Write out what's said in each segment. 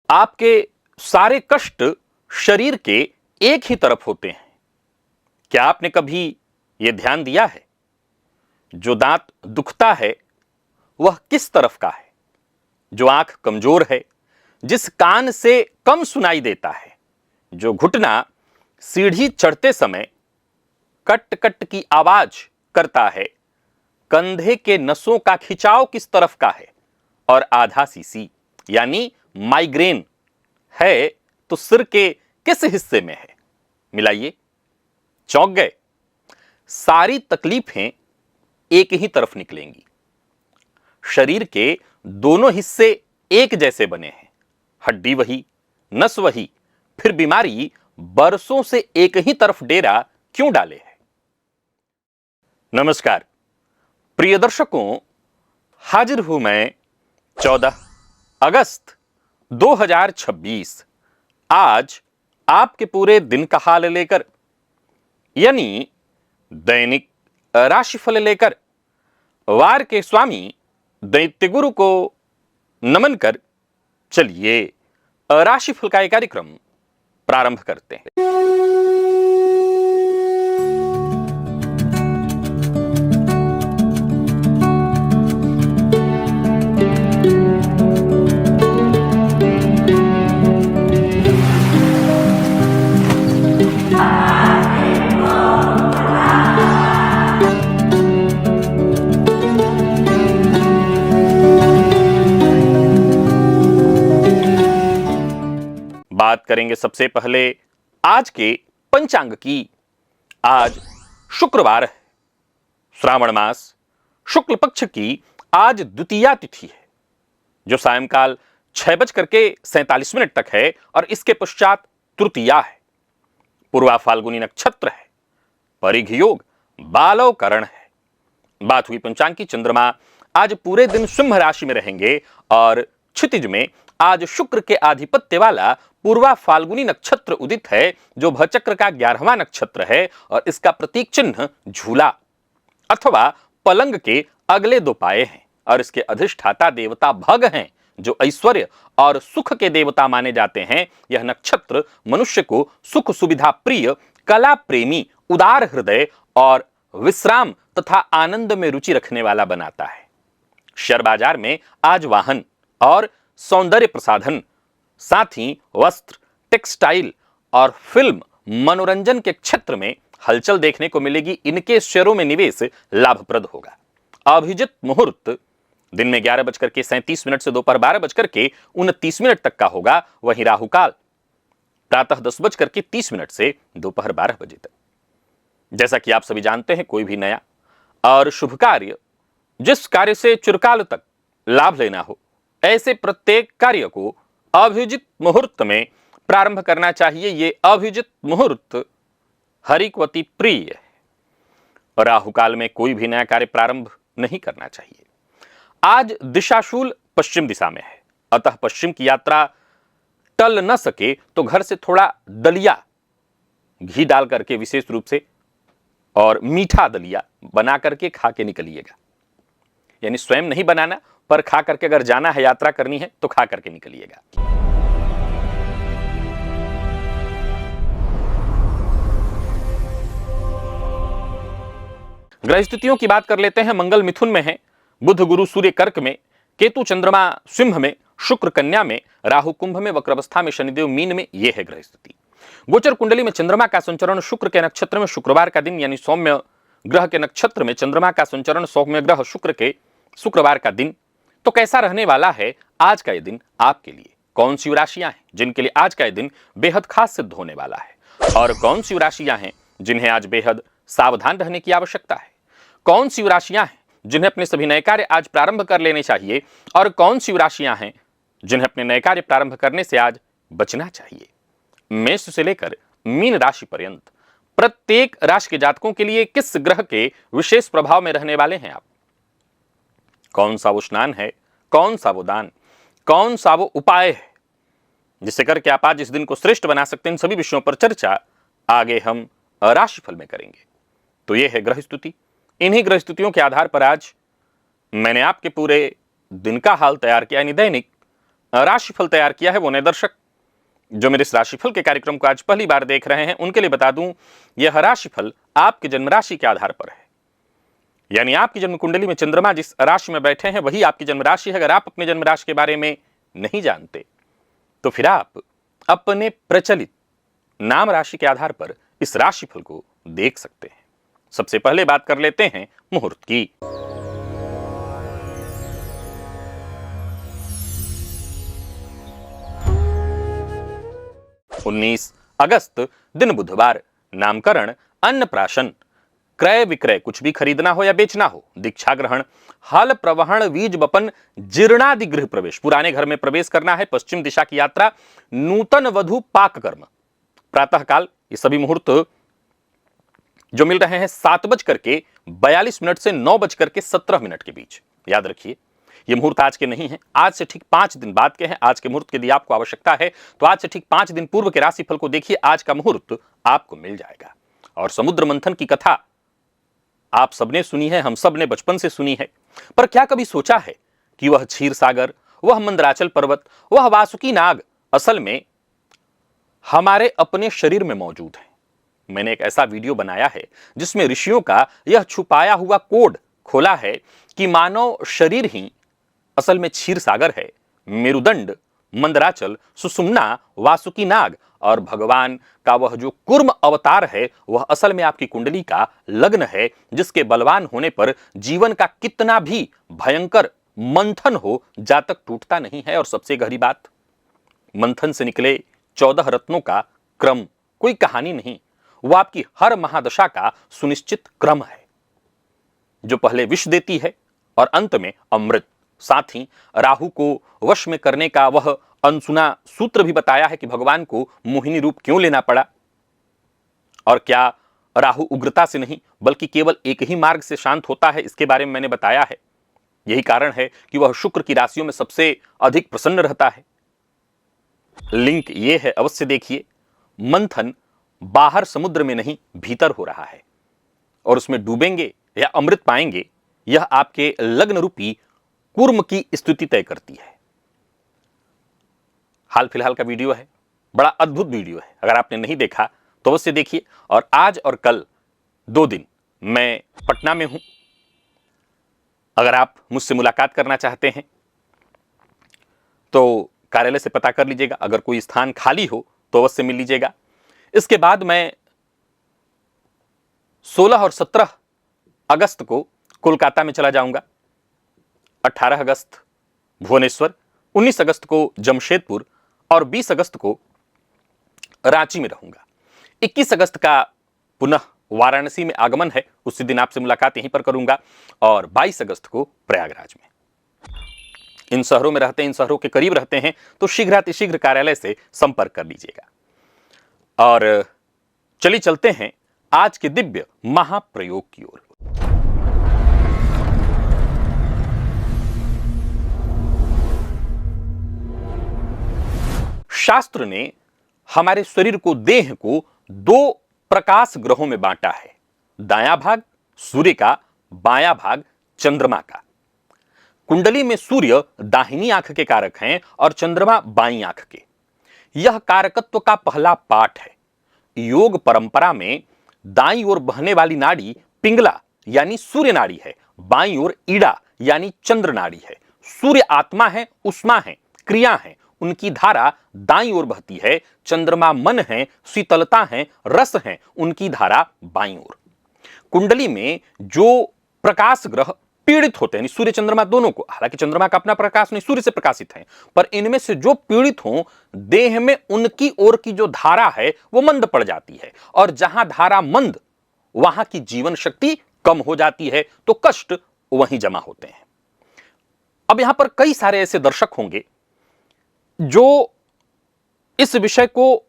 आपके सारे कष्ट शरीर के एक ही तरफ होते हैं। क्या आपने कभी यह ध्यान दिया है, जो दांत दुखता है वह किस तरफ का है? जो आंख कमजोर है, जिस कान से कम सुनाई देता है, जो घुटना सीढ़ी चढ़ते समय कट कट की आवाज करता है, कंधे के नसों का खिंचाव किस तरफ का है, और आधा सीसी यानी माइग्रेन है तो सिर के किस हिस्से में है? मिलाइए। चौंक गए? सारी तकलीफें एक ही तरफ निकलेंगी। शरीर के दोनों हिस्से एक जैसे बने हैं, हड्डी वही, नस वही, फिर बीमारी बरसों से एक ही तरफ डेरा क्यों डाले है? नमस्कार प्रिय दर्शकों, हाजिर हूं मैं 14 अगस्त 2026 आज आपके पूरे दिन का हाल लेकर, यानी दैनिक राशिफल लेकर, वार के स्वामी दैत्य गुरु को नमन कर चलिए राशिफल का एक कार्यक्रम प्रारंभ करते हैं। बात करेंगे सबसे पहले आज के पंचांग की। आज शुक्रवार है, श्रावण मास शुक्ल पक्ष की आज द्वितीया तिथि है, जो सायंकाल 6:47 तक है, और इसके पश्चात तृतीया है। पूर्वा फाल्गुनी नक्षत्र है, परिघ योग बालव करण है। बात हुई पंचांग की। चंद्रमा आज पूरे दिन सिंह राशि में रहेंगे, और क्षितिज में आज शुक्र के आधिपत्य वाला पूर्वा फाल्गुनी नक्षत्र उदित है, जो भचक्र का 11वां नक्षत्र है, और इसका प्रतीक चिन्ह झूला अथवा पलंग के अगले दो पाए हैं, और इसके अधिष्ठाता देवता भग हैं, जो ऐश्वर्य और सुख के देवता माने जाते हैं। यह नक्षत्र मनुष्य को सुख सुविधा प्रिय, कला प्रेमी, उदार हृदय और विश्राम तथा आनंद में रुचि रखने वाला बनाता है। शेयर बाजार में आज वाहन और सौंदर्य प्रसाधन, साथ ही वस्त्र, टेक्सटाइल और फिल्म मनोरंजन के क्षेत्र में हलचल देखने को मिलेगी। इनके शेयरों में निवेश लाभप्रद होगा। अभिजित मुहूर्त दिन में 11:37 से दोपहर 12:29 तक का होगा। वहीं राहुकाल प्रातः 10:30 से दोपहर 12 बजे तक। जैसा कि आप सभी जानते हैं, कोई भी नया और शुभ कार्य, जिस कार्य से चिरकाल तक लाभ लेना हो, ऐसे प्रत्येक कार्य को अभिजित मुहूर्त में प्रारंभ करना चाहिए। ये अभिजित मुहूर्त हरिकवती प्रिय है। राहुकाल में कोई भी नया कार्य प्रारंभ नहीं करना चाहिए। आज दिशाशूल पश्चिम दिशा में है, अतः पश्चिम की यात्रा टल न सके तो घर से थोड़ा दलिया घी डाल करके विशेष रूप से, और मीठा दलिया बना करके खा के निकलिएगा। यानी स्वयं नहीं बनाना, पर खा करके अगर जाना है, यात्रा करनी है, तो खा करके निकलिएगा। ग्रह स्थितियों की बात कर लेते हैं। मंगल मिथुन में है, बुध गुरु सूर्य कर्क में, केतु चंद्रमा सिंह में, शुक्र कन्या में, राहु कुंभ में, वक्रावस्था में शनिदेव मीन में। यह है ग्रह स्थिति। गोचर कुंडली में चंद्रमा का संचरण शुक्र के नक्षत्र में शुक्रवार का दिन, यानी सौम्य ग्रह के नक्षत्र में चंद्रमा का संचरण सौम्य ग्रह शुक्र के शुक्रवार का दिन। तो कैसा रहने वाला है आज का यह दिन आपके लिए? कौन सी राशियां हैं जिनके लिए आज का यह दिन बेहद खास सिद्ध होने वाला है, और कौन सी राशियां हैं जिन्हें आज बेहद सावधान रहने की आवश्यकता है? कौन सी राशियां हैं जिन्हें अपने सभी नए कार्य आज प्रारंभ कर लेने चाहिए, और कौन सी राशियां हैं जिन्हें अपने नए कार्य प्रारंभ करने से आज बचना चाहिए? मेष से लेकर मीन राशि पर्यंत प्रत्येक राशि के जातकों के लिए किस ग्रह के विशेष प्रभाव में रहने वाले हैं आप? कौन सा वो स्नान है, कौन सा वो दान, कौन सा वो उपाय है जिससे करके आप आज इस दिन को श्रेष्ठ बना सकते हैं? इन सभी विषयों पर चर्चा आगे हम राशिफल में करेंगे। तो यह है ग्रह स्तुति। इन्हीं ग्रह स्तुतियों के आधार पर आज मैंने आपके पूरे दिन का हाल तैयार किया, यानी दैनिक राशिफल तैयार किया है वो नए दर्शक जो मेरे इस राशिफल के कार्यक्रम को आज पहली बार देख रहे हैं उनके लिए बता दूं, यह राशिफल आपके जन्म राशि के आधार पर है। यानी आपकी जन्म कुंडली में चंद्रमा जिस राशि में बैठे हैं वही आपकी जन्म राशि है। अगर आप अपने जन्म राशि के बारे में नहीं जानते तो फिर आप अपने प्रचलित नाम राशि के आधार पर इस राशिफल को देख सकते हैं। सबसे पहले बात कर लेते हैं मुहूर्त की। 19 अगस्त दिन बुधवार। नामकरण, अन्नप्राशन, क्रय विक्रय, कुछ भी खरीदना हो या बेचना हो, दीक्षा ग्रहण, हल प्रवहन, बीज बपन, जीर्णादि गृह प्रवेश, पुराने घर में प्रवेश करना है, पश्चिम दिशा की यात्रा, नूतन वधु पाक कर्म। प्रातः काल ये सभी मुहूर्त जो मिल रहे हैं 7:42 से 9:17 के बीच। याद रखिए ये मुहूर्त आज के नहीं है, आज से ठीक 5 दिन बाद के हैं। आज के मुहूर्त की यदि आपको आवश्यकता है तो आज से ठीक 5 दिन पूर्व के राशिफल को देखिए, आज का मुहूर्त आपको मिल जाएगा। और समुद्र मंथन की कथा आप सबने सुनी है, हम सब ने बचपन से सुनी है, पर क्या कभी सोचा है कि वह क्षीर सागर, वह मंदराचल पर्वत, वह वासुकी नाग असल में हमारे अपने शरीर में मौजूद है। मैंने एक ऐसा वीडियो बनाया है जिसमें ऋषियों का यह छुपाया हुआ कोड खोला है कि मानव शरीर ही असल में क्षीर सागर है, मेरुदंड, मंदराचल, सुषुम्ना, वासुकी नाग और भगवान का वह जो कूर्म अवतार है वह असल में आपकी कुंडली का लग्न है, जिसके बलवान होने पर जीवन का कितना भी भयंकर मंथन हो जातक टूटता नहीं है। और सबसे गहरी बात, मंथन से निकले 14 रत्नों का क्रम कोई कहानी नहीं, वो आपकी हर महादशा का सुनिश्चित क्रम है, जो पहले विष देती है और अंत में अमृत। साथ ही राहु को वश में करने का वह अनसुना सूत्र भी बताया है कि भगवान को मोहिनी रूप क्यों लेना पड़ा, और क्या राहु उग्रता से नहीं बल्कि केवल एक ही मार्ग से शांत होता है, इसके बारे में मैंने बताया है। यही कारण है कि वह शुक्र की राशियों में सबसे अधिक प्रसन्न रहता है। लिंक यह है, अवश्य देखिए। मंथन बाहर समुद्र में नहीं भीतर हो रहा है, और उसमें डूबेंगे या अमृत पाएंगे यह आपके लग्न रूपी कूर्म की स्थिति तय करती है। हाल फिलहाल का वीडियो है, बड़ा अद्भुत वीडियो है, अगर आपने नहीं देखा तो अवश्य देखिए। और आज और कल 2 दिन मैं पटना में हूं। अगर आप मुझसे मुलाकात करना चाहते हैं तो कार्यालय से पता कर लीजिएगा, अगर कोई स्थान खाली हो तो अवश्य मिल लीजिएगा। इसके बाद मैं 16 और 17 अगस्त को कोलकाता में चला जाऊंगा, 18 अगस्त भुवनेश्वर, 19 अगस्त को जमशेदपुर और 20 अगस्त को रांची में रहूंगा। 21 अगस्त का पुनः वाराणसी में आगमन है, उसी दिन आपसे मुलाकात यहीं पर करूंगा, और 22 अगस्त को प्रयागराज में। इन शहरों में रहते हैं, इन शहरों के करीब रहते हैं तो शीघ्रातिशीघ्र कार्यालय से संपर्क कर लीजिएगा। और चलिए चलते हैं आज के दिव्य महाप्रयोग की ओर। शास्त्र ने हमारे शरीर को, देह को 2 प्रकाश ग्रहों में बांटा है, दायां भाग सूर्य का, बायां भाग चंद्रमा का। कुंडली में सूर्य दाहिनी आंख के कारक हैं और चंद्रमा बाईं आंख के। यह कारकत्व का पहला पाठ है। योग परंपरा में दाईं ओर बहने वाली नाड़ी पिंगला यानी सूर्य नाड़ी है, बाईं ओर ईड़ा यानी चंद्र नाड़ी है। सूर्य आत्मा है, उष्मा है, क्रिया है, उनकी धारा दाईं ओर बहती है। चंद्रमा मन है, शीतलता है, रस है, उनकी धारा बाईं ओर। कुंडली में जो प्रकाश ग्रह पीड़ित होते हैं, सूर्य चंद्रमा दोनों को, हालांकि चंद्रमा का अपना प्रकाश नहीं, सूर्य से प्रकाशित है, पर इनमें से जो पीड़ित हों, देह में उनकी ओर की जो धारा है वो मंद पड़ जाती है, और जहां धारा मंद वहां की जीवन शक्ति कम हो जाती है, तो कष्ट वहीं जमा होते हैं। अब यहां पर कई सारे ऐसे दर्शक होंगे जो इस विषय को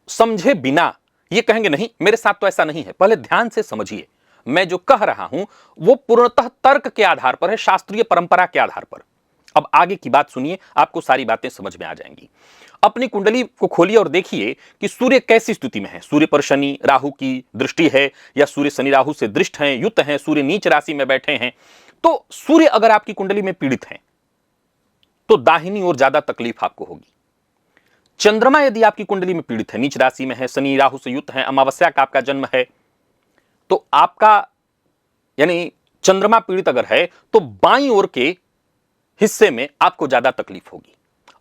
समझे बिना ये कहेंगे नहीं मेरे साथ तो ऐसा नहीं है। पहले ध्यान से समझिए, मैं जो कह रहा हूं वो पूर्णतः तर्क के आधार पर है, शास्त्रीय परंपरा के आधार पर। अब आगे की बात सुनिए, आपको सारी बातें समझ में आ जाएंगी। अपनी कुंडली को खोलिए और देखिए कि सूर्य कैसी स्थिति में है। सूर्य पर शनि राहु की दृष्टि है, या सूर्य शनि राहु से दृष्ट हैं, युत हैं, सूर्य नीच राशि में बैठे हैं। तो सूर्य अगर आपकी कुंडली में पीड़ित हैं तो दाहिनी ओर ज्यादा तकलीफ आपको होगी। चंद्रमा यदि आपकी कुंडली में पीड़ित है, नीच राशि में है, शनि राहु से युक्त है, अमावस्या का आपका जन्म है, तो आपका यानी चंद्रमा पीड़ित अगर है तो बाईं ओर के हिस्से में आपको ज्यादा तकलीफ होगी।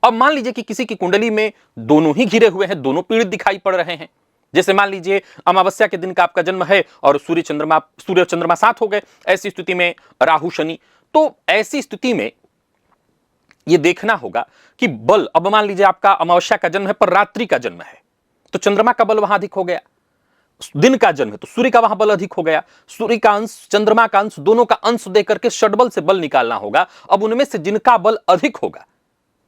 अब मान लीजिए कि किसी की कुंडली में दोनों ही घिरे हुए हैं, दोनों पीड़ित दिखाई पड़ रहे हैं, जैसे मान लीजिए अमावस्या के दिन का आपका जन्म है और सूर्य चंद्रमा साथ हो गए, ऐसी स्थिति में राहु शनि, तो ऐसी स्थिति में यह देखना होगा कि बल, अब मान लीजिए आपका अमावस्या का जन्म है पर रात्रि का जन्म है, तो चंद्रमा का बल वहां अधिक हो गया। दिन का जन्म है तो सूर्य का वहां बल अधिक हो गया। सूर्य का अंश, चंद्रमा का अंश, दोनों का अंश देकर के षटबल से बल निकालना होगा। अब उनमें से जिनका बल अधिक होगा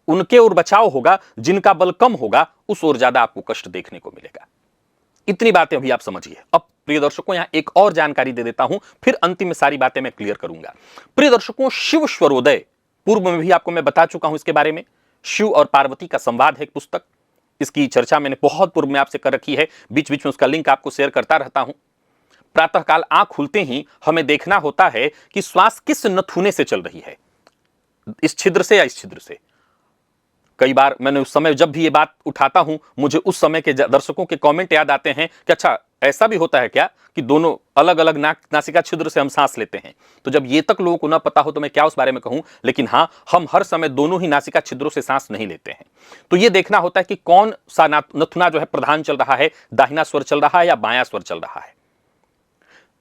उनके ओर बचाव होगा, जिनका बल कम होगा उस ओर ज्यादा आपको कष्ट देखने को मिलेगा। इतनी बातें अभी आप समझिए। अब प्रिय दर्शकों, यहां एक और जानकारी दे देता हूं, फिर अंतिम में सारी बातें मैं क्लियर करूंगा। प्रिय दर्शकों, शिव स्वरोदय पूर्व में भी आपको मैं बता चुका हूं इसके बारे में। शिव और पार्वती का संवाद है एक पुस्तक, इसकी चर्चा मैंने बहुत पूर्व में आपसे कर रखी है, बीच बीच में उसका लिंक आपको शेयर करता रहता हूं। प्रातःकाल आंख खुलते ही हमें देखना होता है कि श्वास किस नथुने से चल रही है, इस छिद्र से या इस छिद्र से। कई बार मैंने उस समय जब भी ये बात उठाता हूं, मुझे उस समय के दर्शकों के कमेंट याद आते हैं कि अच्छा ऐसा भी होता है क्या कि दोनों अलग अलग नासिका छिद्र से हम सांस लेते हैं। तो जब ये तक लोगों को ना पता हो तो मैं क्या उस बारे में कहूं, लेकिन हां, हम हर समय दोनों ही नासिका छिद्रों से सांस नहीं लेते हैं। तो ये देखना होता है कि कौन सा नथुना जो है प्रधान चल रहा है, दाहिना स्वर चल रहा है या बायां स्वर चल रहा है।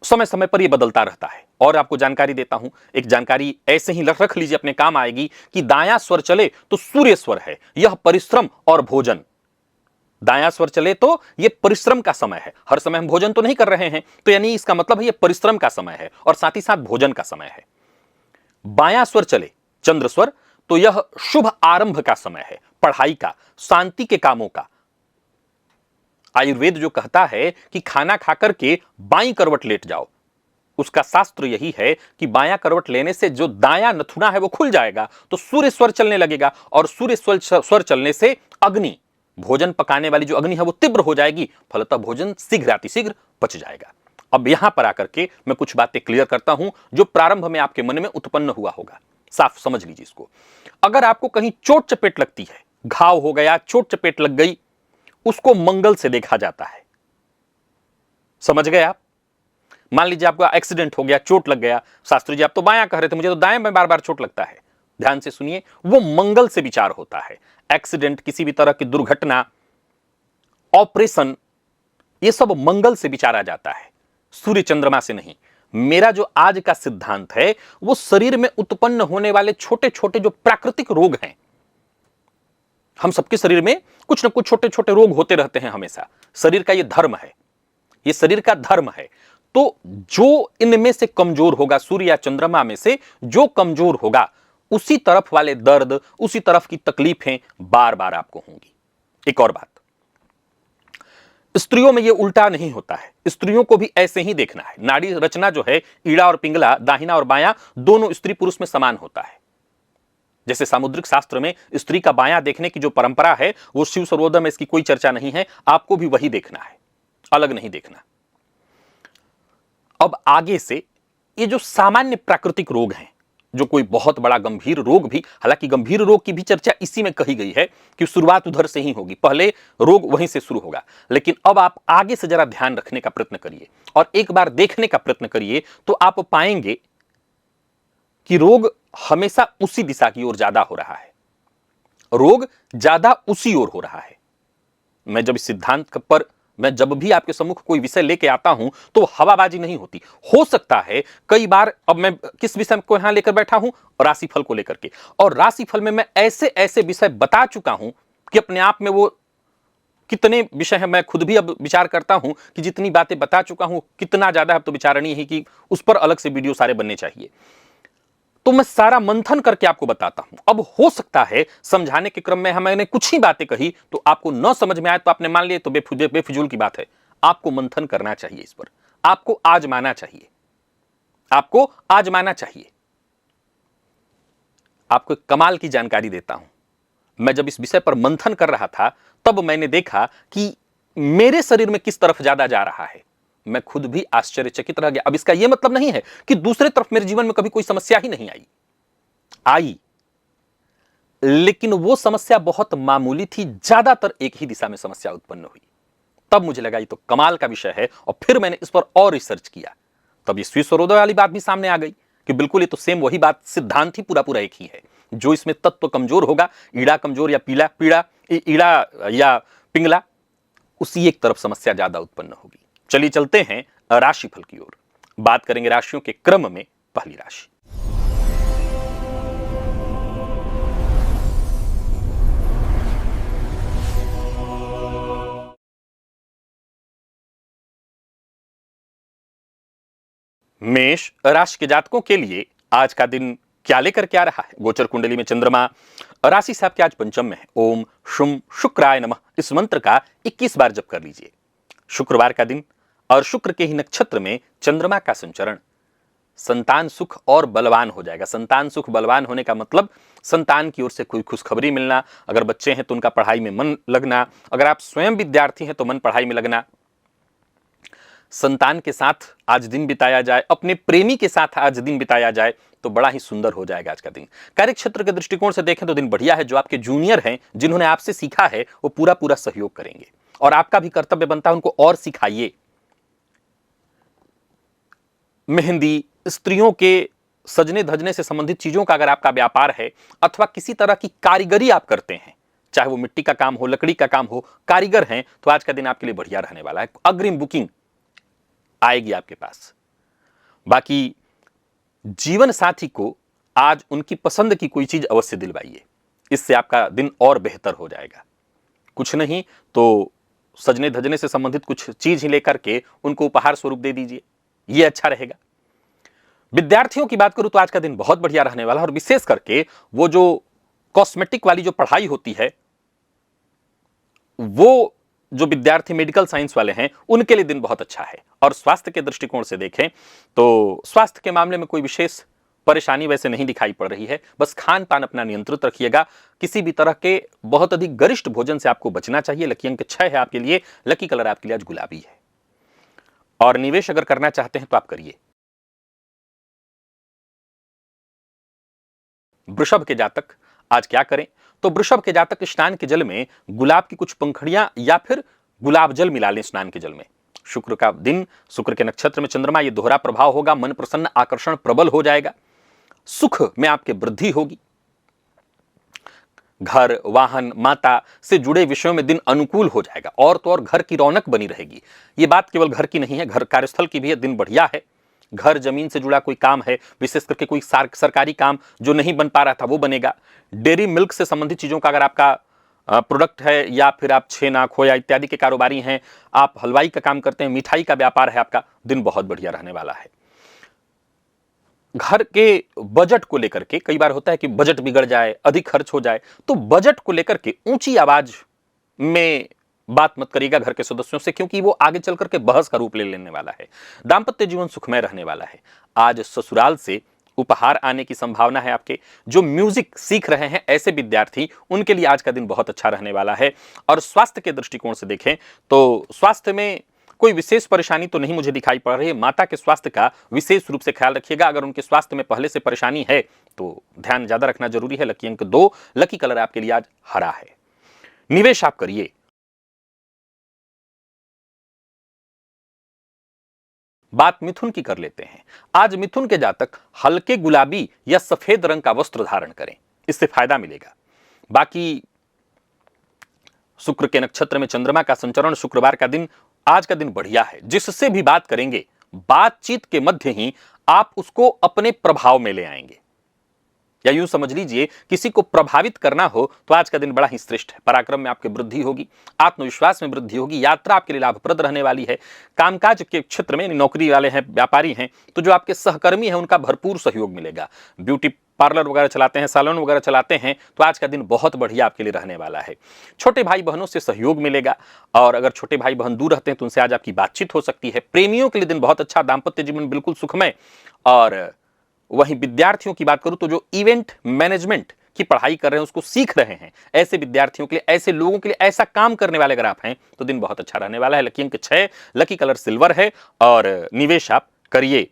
समय समय पर यह बदलता रहता है। और आपको जानकारी देता हूं, एक जानकारी ऐसे ही रख लीजिए, अपने काम आएगी, कि दायां स्वर चले तो सूर्य स्वर है, यह परिश्रम और भोजन। दायां स्वर चले तो यह परिश्रम का समय है, हर समय हम भोजन तो नहीं कर रहे हैं, तो यानी इसका मतलब है यह परिश्रम का समय है और साथ ही साथ भोजन का समय है। बायां स्वर चले, चंद्र स्वर, तो यह शुभ आरंभ का समय है, पढ़ाई का, शांति के कामों का। आयुर्वेद जो कहता है कि खाना खाकर के बाईं करवट लेट जाओ, उसका शास्त्र यही है कि बायां करवट लेने से जो दायां नथुना है वो खुल जाएगा, तो सूर्य स्वर चलने लगेगा और सूर्य स्वर चलने से अग्नि, भोजन पकाने वाली जो अग्नि है वो तीव्र हो जाएगी, फलतः भोजन शीघ्र अतिशीघ्र पच जाएगा। अब यहां पर आकर के मैं कुछ बातें क्लियर करता हूं जो प्रारंभ में आपके मन में उत्पन्न हुआ होगा, साफ समझ लीजिए इसको। अगर आपको कहीं चोट चपेट लगती है, घाव हो गया, चोट चपेट लग गई, उसको मंगल से देखा जाता है। समझ गए आप? मान लीजिए आपका एक्सीडेंट हो गया, चोट लग गया, शास्त्री जी आप तो बायां कह रहे थे, मुझे तो दाएं में बार बार चोट लगता है। ध्यान से सुनिए, वो मंगल से विचार होता है। एक्सीडेंट, किसी भी तरह की दुर्घटना, ऑपरेशन, ये सब मंगल से विचारा जाता है, सूर्य चंद्रमा से नहीं। मेरा जो आज का सिद्धांत है वो शरीर में उत्पन्न होने वाले छोटे छोटे जो प्राकृतिक रोग हैं, हम सबके शरीर में कुछ न कुछ छोटे छोटे रोग होते रहते हैं हमेशा, शरीर का ये धर्म है, ये शरीर का धर्म है। तो जो इनमें से कमजोर होगा, सूर्य या चंद्रमा में से जो कमजोर होगा, उसी तरफ वाले दर्द, उसी तरफ की तकलीफें बार बार आपको होंगी। एक और बात, स्त्रियों में यह उल्टा नहीं होता है, स्त्रियों को भी ऐसे ही देखना है। नाड़ी रचना जो है, ईड़ा और पिंगला, दाहिना और बायां, दोनों स्त्री पुरुष में समान होता है। जैसे सामुद्रिक शास्त्र में स्त्री का बायां देखने की जो परंपरा है, वो शिव सर्वोदय में इसकी कोई चर्चा नहीं है, आपको भी वही देखना है, अलग नहीं देखना। अब आगे से ये जो सामान्य प्राकृतिक रोग हैं, जो कोई बहुत बड़ा गंभीर रोग भी, हालांकि गंभीर रोग की भी चर्चा इसी में कही गई है कि शुरुआत उधर से ही होगी, पहले रोग वहीं से शुरू होगा। लेकिन अब आप आगे से जरा ध्यान रखने का प्रयत्न करिए और एक बार देखने का प्रयत्न करिए, तो आप पाएंगे कि रोग हमेशा उसी दिशा की ओर ज्यादा हो रहा है, रोग ज्यादा उसी ओर हो रहा है। मैं जब इस सिद्धांत पर, मैं जब भी आपके सम्मुख कोई विषय लेके आता हूं तो हवाबाजी नहीं होती। हो सकता है कई बार, अब मैं किस विषय को यहां लेकर बैठा हूं, राशिफल को लेकर के, और राशिफल में मैं ऐसे ऐसे विषय बता चुका हूं कि अपने आप में वो कितने विषय हैं, मैं खुद भी अब विचार करता हूं कि जितनी बातें बता चुका हूं कितना ज्यादा अब तो विचारणीय है कि उस पर अलग से वीडियो सारे बनने चाहिए। तो मैं सारा मंथन करके आपको बताता हूं। अब हो सकता है समझाने के क्रम में मैंने कुछ ही बातें कही तो आपको न समझ में आए, तो आपने मान लिए तो बेफिजूल की बात है। आपको मंथन करना चाहिए, इस पर आपको आजमाना चाहिए, आपको आजमाना चाहिए। आपको एक कमाल की जानकारी देता हूं, मैं जब इस विषय पर मंथन कर रहा था तब मैंने देखा कि मेरे शरीर में किस तरफ ज्यादा जा रहा है। मैं खुद भी आश्चर्यचकित रह गया। अब इसका यह मतलब नहीं है कि दूसरे तरफ मेरे जीवन में कभी कोई समस्या ही नहीं आई, लेकिन वो समस्या बहुत मामूली थी, ज्यादातर एक ही दिशा में समस्या उत्पन्न हुई। तब मुझे लगा ये तो कमाल का विषय है, और फिर मैंने इस पर और रिसर्च किया। तब ये स्विच स्वरोदय वाली बात भी सामने आ गई कि बिल्कुल ये तो सेम वही बात, सिद्धांत ही पूरा पूरा एक ही है। जो इसमें तत्व कमजोर होगा, ईड़ा कमजोर या पीला पीड़ा, ईड़ा या पिंगला, उसी एक तरफ समस्या ज्यादा उत्पन्न होगी। चलिए चलते हैं राशिफल की ओर। बात करेंगे राशियों के क्रम में। पहली राशि मेष राशि के जातकों के लिए आज का दिन क्या लेकर के आ रहा है? गोचर कुंडली में चंद्रमा राशि से आपके आज पंचम में है। ओम शुम शुक्राय नमः इस मंत्र का 21 बार जप कर लीजिए। शुक्रवार का दिन और शुक्र के ही नक्षत्र में चंद्रमा का संचरण, संतान सुख और बलवान हो जाएगा। संतान सुख बलवान होने का मतलब संतान की ओर से कोई खुशखबरी मिलना, अगर बच्चे हैं तो उनका पढ़ाई में मन लगना, अगर आप स्वयं विद्यार्थी हैं तो मन पढ़ाई में लगना, संतान के साथ आज दिन बिताया जाए, अपने प्रेमी के साथ आज दिन बिताया जाए तो बड़ा ही सुंदर हो जाएगा आज का दिन। कार्य क्षेत्र के दृष्टिकोण से देखें तो दिन बढ़िया है। जो आपके जूनियर हैं, जिन्होंने आपसे सीखा है, वो पूरा पूरा सहयोग करेंगे और आपका भी कर्तव्य बनता है उनको और सिखाइए। मेहंदी, स्त्रियों के सजने धजने से संबंधित चीजों का अगर आपका व्यापार है अथवा किसी तरह की कारीगरी आप करते हैं, चाहे वो मिट्टी का काम हो, लकड़ी का काम हो, कारीगर हैं, तो आज का दिन आपके लिए बढ़िया रहने वाला है। अग्रिम बुकिंग आएगी आपके पास। बाकी जीवन साथी को आज उनकी पसंद की कोई चीज अवश्य दिलवाइए, इससे आपका दिन और बेहतर हो जाएगा। कुछ नहीं तो सजने धजने से संबंधित कुछ चीज ही लेकर के उनको उपहार स्वरूप दे दीजिए, ये अच्छा रहेगा। विद्यार्थियों की बात करूं तो आज का दिन बहुत बढ़िया रहने वाला है, और विशेष करके वो जो कॉस्मेटिक वाली जो पढ़ाई होती है, वो जो विद्यार्थी मेडिकल साइंस वाले हैं उनके लिए दिन बहुत अच्छा है। और स्वास्थ्य के दृष्टिकोण से देखें तो स्वास्थ्य के मामले में कोई विशेष परेशानी वैसे नहीं दिखाई पड़ रही है। बस खान पान अपना नियंत्रित रखिएगा। किसी भी तरह के बहुत अधिक गरिष्ठ भोजन से आपको बचना चाहिए। लकी अंक 6 है आपके लिए। लकी कलर आपके लिए आज गुलाबी है। और निवेश अगर करना चाहते हैं तो आप करिए। वृषभ के जातक आज क्या करें? तो वृषभ के जातक स्नान के जल में गुलाब की कुछ पंखड़ियां या फिर गुलाब जल मिला लें स्नान के जल में। शुक्र का दिन, शुक्र के नक्षत्र में चंद्रमा, ये दोहरा प्रभाव होगा। मन प्रसन्न, आकर्षण प्रबल हो जाएगा। सुख में आपके वृद्धि होगी। घर, वाहन, माता से जुड़े विषयों में दिन अनुकूल हो जाएगा। और तो और घर की रौनक बनी रहेगी। ये बात केवल घर की नहीं है, घर कार्यस्थल की भी है। दिन बढ़िया है। घर जमीन से जुड़ा कोई काम है, विशेष करके कोई सरकारी काम जो नहीं बन पा रहा था वो बनेगा। डेयरी मिल्क से संबंधित चीजों का अगर आपका प्रोडक्ट है, या फिर आप छेना, खोया इत्यादि के कारोबारी हैं, आप हलवाई का काम करते हैं, मिठाई का व्यापार है आपका, दिन बहुत बढ़िया रहने वाला है। घर के बजट को लेकर के कई बार होता है कि बजट बिगड़ जाए, अधिक खर्च हो जाए, तो बजट को लेकर के ऊंची आवाज में बात मत करिएगा घर के सदस्यों से, क्योंकि वो आगे चल करके बहस का रूप ले लेने वाला है। दांपत्य जीवन सुखमय रहने वाला है। आज ससुराल से उपहार आने की संभावना है आपके। जो म्यूजिक सीख रहे हैं ऐसे विद्यार्थी, उनके लिए आज का दिन बहुत अच्छा रहने वाला है। और स्वास्थ्य के दृष्टिकोण से देखें तो स्वास्थ्य में कोई विशेष परेशानी तो नहीं मुझे दिखाई पड़ रही है। माता के स्वास्थ्य का विशेष रूप से ख्याल रखिएगा। अगर उनके स्वास्थ्य में पहले से परेशानी है तो ध्यान ज्यादा रखना जरूरी है। लकी अंक 2, लकी कलर आपके लिए आज हरा है। निवेश आप करिए। बात मिथुन की कर लेते हैं। आज मिथुन के जातक हल्के गुलाबी या सफेद रंग का वस्त्र धारण करें, इससे फायदा मिलेगा। बाकी शुक्र के नक्षत्र में चंद्रमा का संचरण, शुक्रवार का दिन, आज का दिन बढ़िया है। जिससे भी बात करेंगे, बातचीत के मध्य ही आप उसको अपने प्रभाव में ले आएंगे। या यूं समझ लीजिए, किसी को प्रभावित करना हो तो आज का दिन बड़ा ही श्रेष्ठ है। पराक्रम में आपकी वृद्धि होगी, आत्मविश्वास में वृद्धि होगी, यात्रा आपके लिए लाभप्रद रहने वाली है। कामकाज के क्षेत्र में नौकरी वाले हैं, व्यापारी हैं, तो जो आपके सहकर्मी हैं उनका भरपूर सहयोग मिलेगा। ब्यूटी पार्लर वगैरह चलाते हैं, सैलून वगैरह चलाते हैं, तो आज का दिन बहुत बढ़िया आपके लिए रहने वाला है। छोटे भाई बहनों से सहयोग मिलेगा। और अगर छोटे भाई बहन दूर रहते हैं तो उनसे आज आपकी बातचीत हो सकती है। प्रेमियों के लिए दिन बहुत अच्छा, दाम्पत्य जीवन बिल्कुल सुखमय। और वहीं विद्यार्थियों की बात करूं तो जो इवेंट मैनेजमेंट की पढ़ाई कर रहे हैं, उसको सीख रहे हैं, ऐसे विद्यार्थियों के लिए, ऐसे लोगों के लिए, ऐसा काम करने वाले अगर आप हैं तो दिन बहुत अच्छा रहने वाला है। लकी अंक 6, लकी कलर सिल्वर है। और निवेश आप करिए।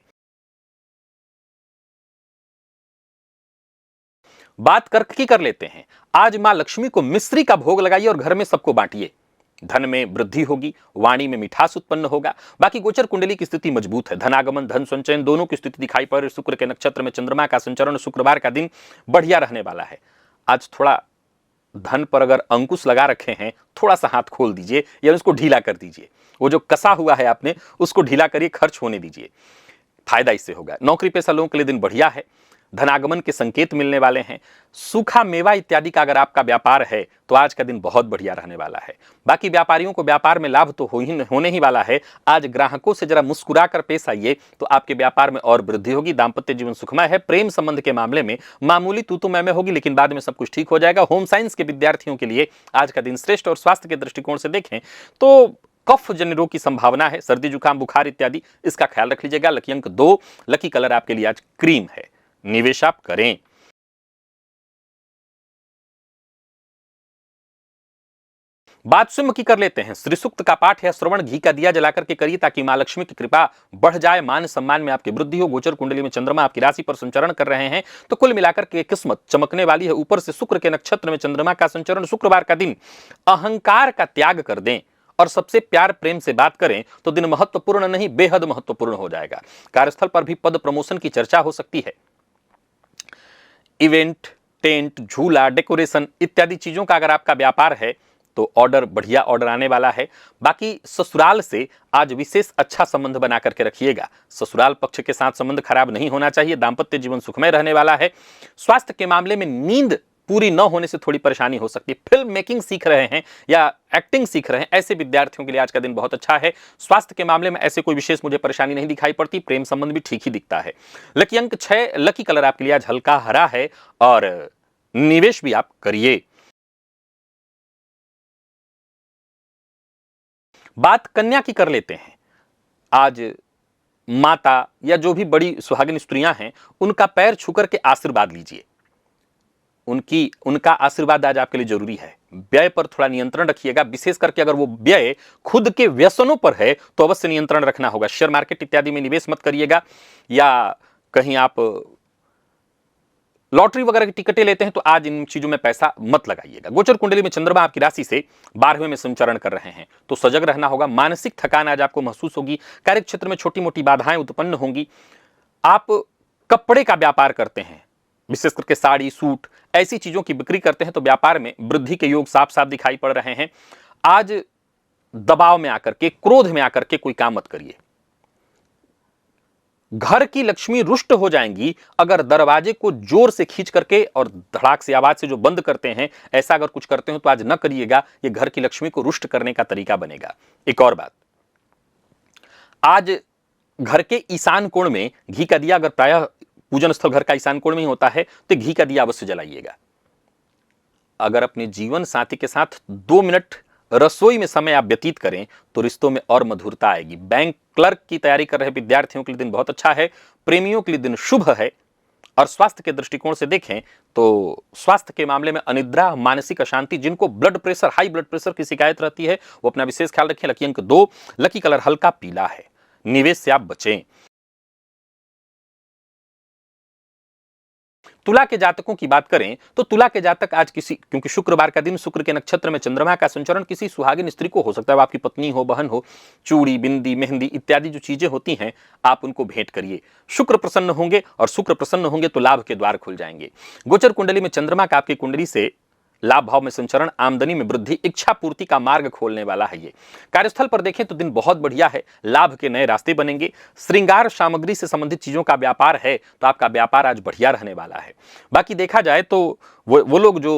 बात कर्क की कर लेते हैं। आज मां लक्ष्मी को मिश्री का भोग लगाइए और घर में सबको बांटिए। धन में वृद्धि होगी, वाणी में मिठास उत्पन्न होगा। बाकी गोचर कुंडली की स्थिति मजबूत है। धनागमन, धन संचयन दोनों की स्थिति दिखाई पड़ रही। शुक्र के नक्षत्र में चंद्रमा का संचरण, शुक्रवार का दिन बढ़िया रहने वाला है। आज थोड़ा धन पर अगर अंकुश लगा रखे हैं, थोड़ा सा हाथ खोल दीजिए या उसको ढीला कर दीजिए। वो जो कसा हुआ है आपने, उसको ढीला करिए, खर्च होने दीजिए, फायदा इससे होगा। नौकरी पेशा लोगों के लिए दिन बढ़िया है। धनागमन के संकेत मिलने वाले हैं। सूखा मेवा इत्यादि का अगर आपका व्यापार है तो आज का दिन बहुत बढ़िया रहने वाला है। बाकी व्यापारियों को व्यापार में लाभ तो होने ही वाला है। आज ग्राहकों से जरा मुस्कुरा कर पेश आइए तो आपके व्यापार में और वृद्धि होगी। दाम्पत्य जीवन सुखमय है। प्रेम संबंध के मामले में मामूली तू मैं होगी, लेकिन बाद में सब कुछ ठीक हो जाएगा। होम साइंस के विद्यार्थियों के लिए आज का दिन श्रेष्ठ। और स्वास्थ्य के दृष्टिकोण से देखें तो कफ जन्य रोग की संभावना है। सर्दी जुकाम बुखार इत्यादि, इसका ख्याल रख लीजिएगा। लकी अंक 2, लकी कलर आपके लिए आज क्रीम है। निवेश आप करें। बात सिंह की कर लेते हैं। श्री सूक्त का पाठ या श्रवण घी का दिया जलाकर के करिए ताकि मां लक्ष्मी की कृपा बढ़ जाए, मान सम्मान में आपकी वृद्धि हो। गोचर कुंडली में चंद्रमा आपकी राशि पर संचरण कर रहे हैं तो कुल मिलाकर के किस्मत चमकने वाली है। ऊपर से शुक्र के नक्षत्र में चंद्रमा का संचरण, शुक्रवार का दिन अहंकार का त्याग कर दें और सबसे प्यार प्रेम से बात करें तो दिन महत्वपूर्ण नहीं बेहद महत्वपूर्ण हो जाएगा। कार्यस्थल पर भी पद प्रमोशन की चर्चा हो सकती है। इवेंट, टेंट, झूला, डेकोरेशन इत्यादि चीजों का अगर आपका व्यापार है तो ऑर्डर बढ़िया ऑर्डर आने वाला है। बाकी ससुराल से आज विशेष अच्छा संबंध बना करके रखिएगा। ससुराल पक्ष के साथ संबंध खराब नहीं होना चाहिए। दाम्पत्य जीवन सुखमय रहने वाला है। स्वास्थ्य के मामले में नींद पूरी न होने से थोड़ी परेशानी हो सकती है। फिल्म मेकिंग सीख रहे हैं या एक्टिंग सीख रहे हैं, ऐसे विद्यार्थियों के लिए आज का दिन बहुत अच्छा है। स्वास्थ्य के मामले में ऐसे कोई विशेष मुझे परेशानी नहीं दिखाई पड़ती। प्रेम संबंध भी ठीक ही दिखता है। लकी अंक 6, लकी कलर आपके लिए आज हल्का हरा है और निवेश भी आप करिए। बात कन्या की कर लेते हैं। आज माता या जो भी बड़ी सुहागिन स्त्रियां हैं उनका पैर छूकर के आशीर्वाद लीजिए। उनका आशीर्वाद आज आपके लिए जरूरी है। व्यय पर थोड़ा नियंत्रण रखिएगा, विशेष करके अगर वो व्यय खुद के व्यसनों पर है तो अवश्य नियंत्रण रखना होगा। शेयर मार्केट इत्यादि में निवेश मत करिएगा या कहीं आप लॉटरी वगैरह की टिकटें लेते हैं तो आज इन चीजों में पैसा मत लगाइएगा। गोचर कुंडली में चंद्रमा आपकी राशि से 12वें में संचरण कर रहे हैं तो सजग रहना होगा। मानसिक थकान आज आपको महसूस होगी। कार्य क्षेत्र में छोटी मोटी बाधाएं उत्पन्न होंगी। आप कपड़े का व्यापार करते हैं, विशेष करके साड़ी, सूट, ऐसी चीजों की बिक्री करते हैं तो व्यापार में वृद्धि के योग साफ साफ दिखाई पड़ रहे हैं। आज दबाव में आकर के, क्रोध में आकर के कोई काम मत करिए। घर की लक्ष्मी रुष्ट हो जाएंगी अगर दरवाजे को जोर से खींच करके और धड़ाक से आवाज से जो बंद करते हैं, ऐसा अगर कुछ करते हो तो आज न करिएगा। यह घर की लक्ष्मी को रुष्ट करने का तरीका बनेगा। एक और बात, आज घर के ईशान कोण में घी का दिया, अगर प्रायः पूजन स्थल घर का ईशान कोण में ही होता है तो घी का दिया अवश्य जलाइएगा। अगर अपने जीवन साथी के साथ 2 मिनट रसोई में समय आप व्यतीत करें तो रिश्तों में और मधुरता आएगी। बैंक क्लर्क की तैयारी कर रहे विद्यार्थियों के लिए दिन बहुत अच्छा है। प्रेमियों के लिए दिन शुभ है। और स्वास्थ्य के दृष्टिकोण से देखें तो स्वास्थ्य के मामले में अनिद्रा, मानसिक अशांति, जिनको blood pressure, high blood pressure की शिकायत रहती है वो अपना विशेष ख्याल रखें। लकी अंक 2, लकी कलर हल्का पीला है। निवेश से आप बचें। तुला के जातकों की बात करें तो तुला के जातक आज क्योंकि शुक्रवार का दिन, शुक्र के नक्षत्र में चंद्रमा का संचरण, किसी सुहागिन स्त्री को हो सकता है, वो आपकी पत्नी हो, बहन हो, चूड़ी, बिंदी, मेहंदी इत्यादि जो चीजें होती हैं आप उनको भेंट करिए। शुक्र प्रसन्न होंगे और शुक्र प्रसन्न होंगे तो लाभ के द्वार खुल जाएंगे। गोचर कुंडली में चंद्रमा का आपकी कुंडली से लाभ भाव में संचरण, आमदनी में वृद्धि, इच्छा पूर्ति का मार्ग खोलने वाला है। ये कार्यस्थल पर देखें तो दिन बहुत बढ़िया है। लाभ के नए रास्ते बनेंगे। श्रृंगार सामग्री से संबंधित चीजों का व्यापार है तो आपका व्यापार आज बढ़िया रहने वाला है। बाकी देखा जाए तो वो लोग जो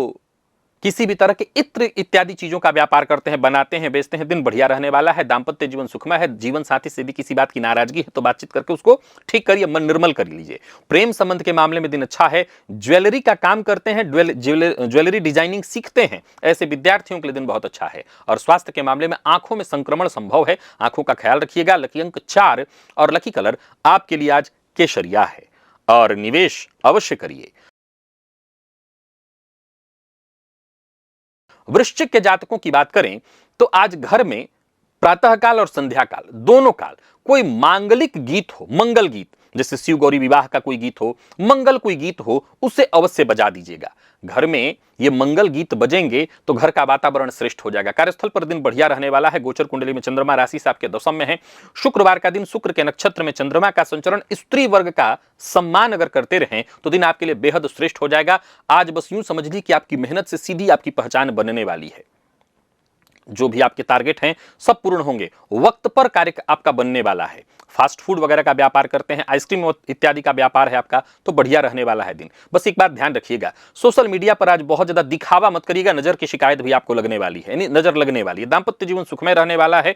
किसी भी तरह के इत्र इत्यादि चीजों का व्यापार करते हैं, बनाते हैं, बेचते हैं, दिन बढ़िया रहने वाला है। दाम्पत्य जीवन सुखमय है। जीवन साथी से भी किसी बात की नाराजगी है तो बातचीत करके उसको ठीक करिए, मन निर्मल कर लीजिए। प्रेम संबंध के मामले में दिन अच्छा है। ज्वेलरी का काम करते हैं, ज्वेलरी डिजाइनिंग सीखते हैं, ऐसे विद्यार्थियों के लिए दिन बहुत अच्छा है। और स्वास्थ्य के मामले में आंखों में संक्रमण संभव है, आंखों का ख्याल रखिएगा। लकी अंक 4 और लकी कलर आपके लिए आज केसरिया है और निवेश अवश्य करिए। वृश्चिक के जातकों की बात करें तो आज घर में प्रातः काल और संध्या काल, दोनों काल कोई मांगलिक गीत हो, मंगल गीत, जैसे शिव गौरी विवाह का कोई गीत हो, मंगल कोई गीत हो, उसे अवश्य बजा दीजिएगा। घर में ये मंगल गीत बजेंगे तो घर का वातावरण श्रेष्ठ हो जाएगा। कार्यस्थल पर दिन बढ़िया रहने वाला है। गोचर कुंडली में चंद्रमा राशि से आपके दशम में है। शुक्रवार का दिन शुक्र के नक्षत्र में चंद्रमा का संचरण, स्त्री वर्ग का सम्मान अगर करते रहें तो दिन आपके लिए बेहद श्रेष्ठ हो जाएगा। आज बस यूं समझ ली कि आपकी मेहनत से सीधी आपकी पहचान बनने वाली है। जो भी आपके टारगेट हैं सब पूर्ण होंगे। वक्त पर कार्य आपका बनने वाला है। फास्ट फूड वगैरह का व्यापार करते हैं, आइसक्रीम इत्यादि का व्यापार है आपका, तो बढ़िया रहने वाला है दिन। बस एक बात ध्यान रखिएगा, सोशल मीडिया पर आज बहुत ज्यादा दिखावा मत करिएगा, नजर की शिकायत भी आपको लगने वाली है, यानी नजर लगने वाली है। दांपत्य जीवन सुखमय रहने वाला है।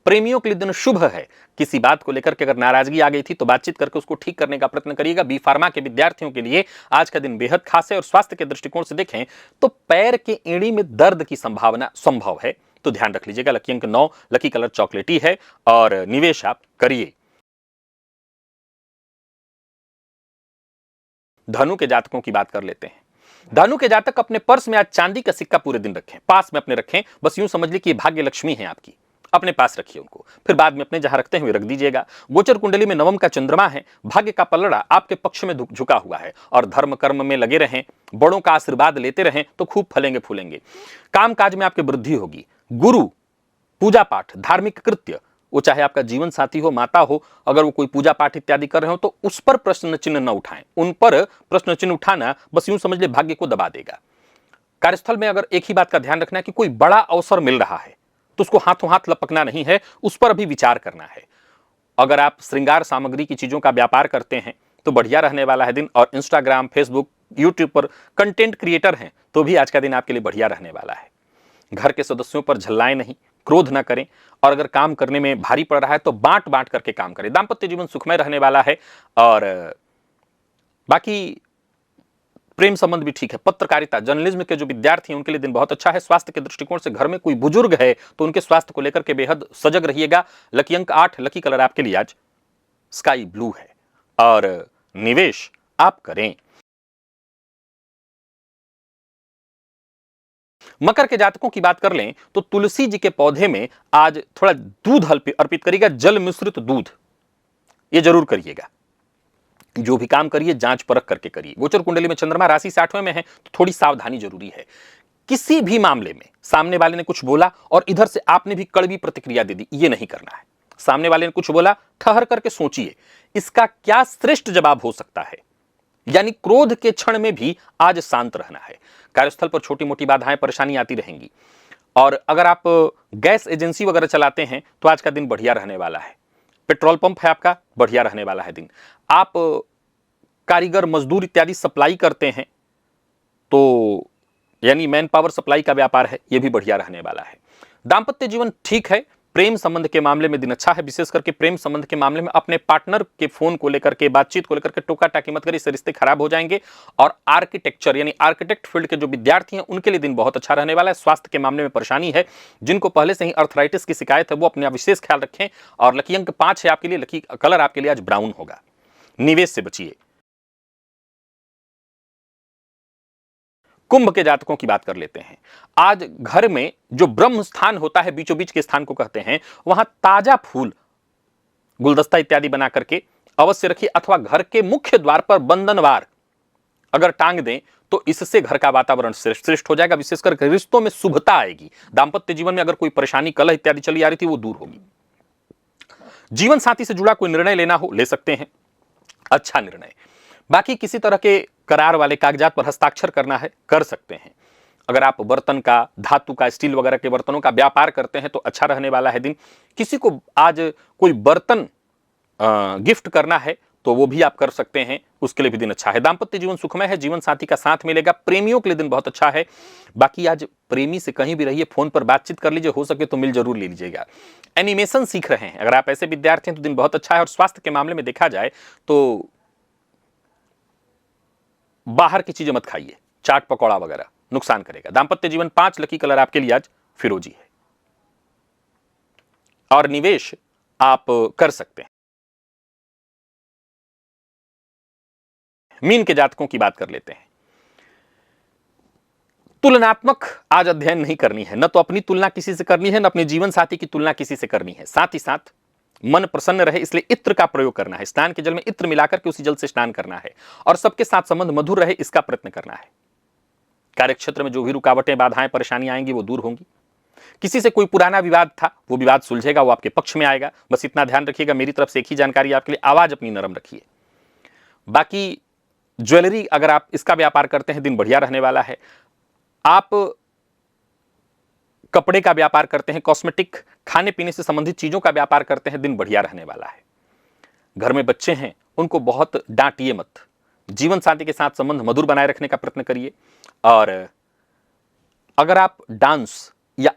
प्रेमियों के लिए दिन शुभ है। किसी बात को लेकर के अगर नाराजगी आ गई थी तो बातचीत करके उसको ठीक करने का प्रयत्न करिएगा। बी फार्मा के विद्यार्थियों के लिए आज का दिन बेहद खास है। और स्वास्थ्य के दृष्टिकोण से देखें तो पैर के एड़ी में दर्द की संभावना संभव है, तो ध्यान रख लीजिएगा। लकी अंक 9, लकी कलर चॉकलेटी है और निवेश आप करिए। धनु के जातकों की बात कर लेते हैं। धनु के जातक अपने पर्स में आज चांदी का सिक्का पूरे दिन रखें, पास में अपने रखें। बस यूं समझ लीजिए कि भाग्य लक्ष्मी है आपकी, अपने पास रखिए उनको, फिर बाद में अपने जहां रखते हुए रख दीजिएगा। गोचर कुंडली में नवम का चंद्रमा है। भाग्य का पलड़ा आपके पक्ष में झुका हुआ है और धर्म कर्म में लगे रहें, बड़ों का आशीर्वाद लेते रहें तो खूब फलेंगे फूलेंगे। काम काज में आपकी वृद्धि होगी। गुरु, पूजा पाठ, धार्मिक कृत्य, वो चाहे आपका जीवन साथी हो, माता हो, अगर वो कोई पूजा पाठ इत्यादि कर रहे हो तो उस पर प्रश्न चिन्ह न उठाएं। उन पर प्रश्न चिन्ह उठाना बस यूं समझ ले भाग्य को दबा देगा। कार्यस्थल में अगर एक ही बात का ध्यान रखना है कि कोई बड़ा अवसर मिल रहा है तो उसको हाथों हाथ लपकना नहीं है, उस पर अभी विचार करना है। अगर आप श्रृंगार सामग्री की चीजों का व्यापार करते हैं तो बढ़िया रहने वाला है दिन। और इंस्टाग्राम, फेसबुक, यूट्यूब पर कंटेंट क्रिएटर हैं तो भी आज का दिन आपके लिए बढ़िया रहने वाला है। घर के सदस्यों पर झल्लाएं नहीं, क्रोध ना करें। और अगर काम करने में भारी पड़ रहा है तो बांट बांट करके काम करें। दांपत्य जीवन सुखमय रहने वाला है। और बाकी प्रेम संबंध भी ठीक है। पत्रकारिता, जर्नलिज्म के जो विद्यार्थी हैं उनके लिए दिन बहुत अच्छा है। स्वास्थ्य के दृष्टिकोण से घर में कोई बुजुर्ग है तो उनके स्वास्थ्य को लेकर के बेहद सजग रहिएगा। लकी अंक 8, लकी कलर आपके लिए आज स्काई ब्लू है और निवेश आप करें। मकर के जातकों की बात कर लें तो तुलसी जी के पौधे में आज थोड़ा दूध अर्पित करिएगा, जल मिश्रित दूध, ये जरूर करिएगा। जो भी काम करिए जांच परख करके करिए। गोचर कुंडली में चंद्रमा राशि से 8वें में है तो थोड़ी सावधानी जरूरी है। किसी भी मामले में सामने वाले ने कुछ बोला और इधर से आपने भी कड़वी प्रतिक्रिया दे दी, ये नहीं करना है। सामने वाले ने कुछ बोला, ठहर करके सोचिए इसका क्या श्रेष्ठ जवाब हो सकता है, यानी क्रोध के क्षण में भी आज शांत रहना है। कार्यस्थल पर छोटी मोटी बाधाएं, परेशानी आती रहेंगी। और अगर आप गैस एजेंसी वगैरह चलाते हैं तो आज का दिन बढ़िया रहने वाला है। पेट्रोल पंप है आपका, बढ़िया रहने वाला है दिन। आप कारीगर, मजदूर इत्यादि सप्लाई करते हैं तो यानी मैन पावर सप्लाई का व्यापार है, यह भी बढ़िया रहने वाला है। दांपत्य जीवन ठीक है। प्रेम संबंध के मामले में दिन अच्छा है। विशेष करके प्रेम संबंध के मामले में अपने पार्टनर के फोन को लेकर के, बातचीत को लेकर के टोका टाकी मत करिए, इससे रिश्ते खराब हो जाएंगे। और आर्किटेक्चर यानी आर्किटेक्ट फील्ड के जो विद्यार्थी हैं उनके लिए दिन बहुत अच्छा रहने वाला है। स्वास्थ्य के मामले में परेशानी है, जिनको पहले से ही अर्थराइटिस की शिकायत है वो अपने विशेष ख्याल रखें। और लकी अंक 5 है आपके लिए, लकी कलर आपके लिए आज ब्राउन होगा। निवेश से बचिए। कुंभ के जातकों की बात कर लेते हैं। आज घर में जो ब्रह्म स्थान होता है, बीचों बीच के स्थान को कहते हैं, वहां ताजा फूल, गुलदस्ता इत्यादि बना करके अवश्य रखिए। अथवा घर के मुख्य द्वार पर बंधनवार अगर टांग दें तो इससे घर का वातावरण श्रेष्ठ हो जाएगा। विशेषकर रिश्तों में शुभता आएगी। दांपत्य जीवन में अगर कोई परेशानी, कलह इत्यादि चली आ रही थी, वो दूर होगी। जीवन साथी से जुड़ा कोई निर्णय लेना हो, ले सकते हैं, अच्छा निर्णय। बाकी किसी तरह के करार वाले कागजात पर हस्ताक्षर करना है, कर सकते हैं। अगर आप बर्तन का, धातु का, स्टील वगैरह के बर्तनों का व्यापार करते हैं तो अच्छा रहने वाला है दिन। किसी को आज कोई बर्तन गिफ्ट करना है तो वो भी आप कर सकते हैं, उसके लिए भी दिन अच्छा है। दांपत्य जीवन सुखमय है। जीवन साथी का साथ मिलेगा। प्रेमियों के लिए दिन बहुत अच्छा है। बाकी आज प्रेमी से कहीं भी रहिए, फोन पर बातचीत कर लीजिए, हो सके तो मिल जरूर ले लीजिएगा। एनिमेशन सीख रहे हैं अगर आप ऐसे विद्यार्थी हैं तो दिन बहुत अच्छा है। और स्वास्थ्य के मामले में देखा जाए तो बाहर की चीजें मत खाइए, चाट पकौड़ा वगैरह नुकसान करेगा। दांपत्य जीवन 5, लकी कलर आपके लिए आज फिरोजी है। और निवेश आप कर सकते हैं। मीन के जातकों की बात कर लेते हैं। तुलनात्मक आज अध्ययन नहीं करनी है, न तो अपनी तुलना किसी से करनी है, न अपने जीवन साथी की तुलना किसी से करनी है। साथ ही साथ मन प्रसन्न रहे इसलिए इत्र का प्रयोग करना है। स्नान के जल में इत्र मिलाकर के उसी जल से स्नान करना है और सबके साथ संबंध मधुर रहे इसका प्रयत्न करना है। कार्यक्षेत्र में जो भी रुकावटें, बाधाएं, परेशानियां आएंगी वो दूर होंगी। किसी से कोई पुराना विवाद था वो विवाद सुलझेगा, वो आपके पक्ष में आएगा। बस इतना ध्यान रखिएगा, मेरी तरफ से एक ही जानकारी आपके लिए, आवाज अपनी नरम रखिए। बाकी ज्वेलरी अगर आप इसका व्यापार करते हैं दिन बढ़िया रहने वाला है। आप कपड़े का व्यापार करते हैं, कॉस्मेटिक, खाने पीने से संबंधित चीजों का व्यापार करते हैं, दिन बढ़िया रहने वाला है। घर में बच्चे हैं उनको बहुत डांटिए मत, जीवन साथी के साथ संबंध मधुर बनाए रखने का प्रयत्न करिए। और अगर आप डांस या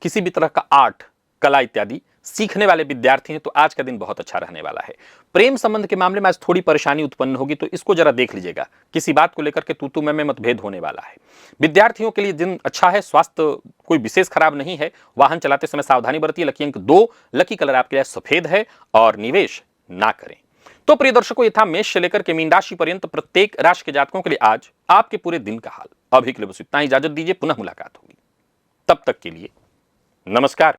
किसी भी तरह का आर्ट, कला इत्यादि सीखने वाले विद्यार्थी हैं तो आज का दिन बहुत अच्छा रहने वाला है। प्रेम संबंध के मामले में आज थोड़ी परेशानी उत्पन्न होगी तो इसको जरा देख लीजिएगा, किसी बात को लेकर के तू मैं मतभेद होने वाला है। विद्यार्थियों के लिए दिन अच्छा है, स्वास्थ्य कोई विशेष खराब नहीं है। वाहन चलाते समय सावधानी बरतिए। लकी अंक 2, लकी कलर आपके लिए सफेद है और निवेश ना करें। तो प्रिय दर्शकों, ये था मेष से लेकर के मीन राशि पर्यंत प्रत्येक राशि के जातकों के लिए आज आपके पूरे दिन का हाल। अभी के लिए बस इतना ही, इजाजत दीजिए, पुनः मुलाकात होगी। तब तक के लिए नमस्कार।